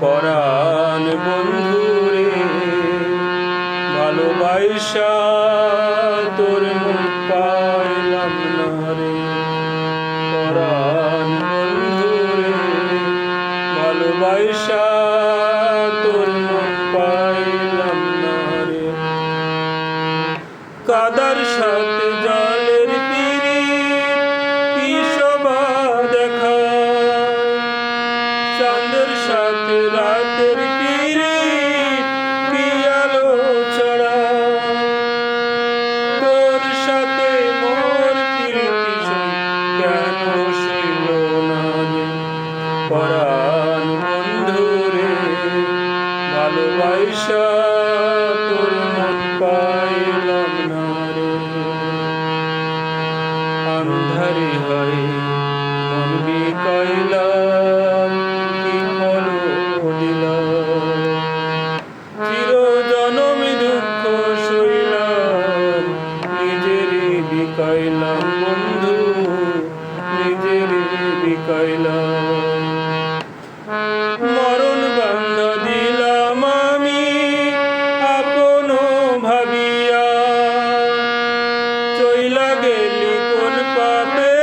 পরাণ বন্ধুরে ভালোবাসা তোর মুখ পাইলাম না রে। পরাণ বন্ধুরে ভালোবাসা তোর মুখ পাইলাম না রে। কাদার সাথে জলের পিরিত কি শোভা দেখায়, চাঁদের সাথে রাতের পিরিত কি আলো ছড়ায়। তোর সাথে মোর প্রীতি কেন সইল না রে। পরাণ বন্ধুরে ভালোবাসা তোর মন পাইলাম না রে। আন্ধারে হয় মন বিকাইলাম, কি ফল দিলাম। চিরজনম দুঃখ সইলাম, নিজেরে বিকাইলাম বন্ধু, নিজেরে বিকাইলাম। মরণ বান্ধা দিলাম আমি আপন ভাবিয়া, চইলা গেলি কোন পাপে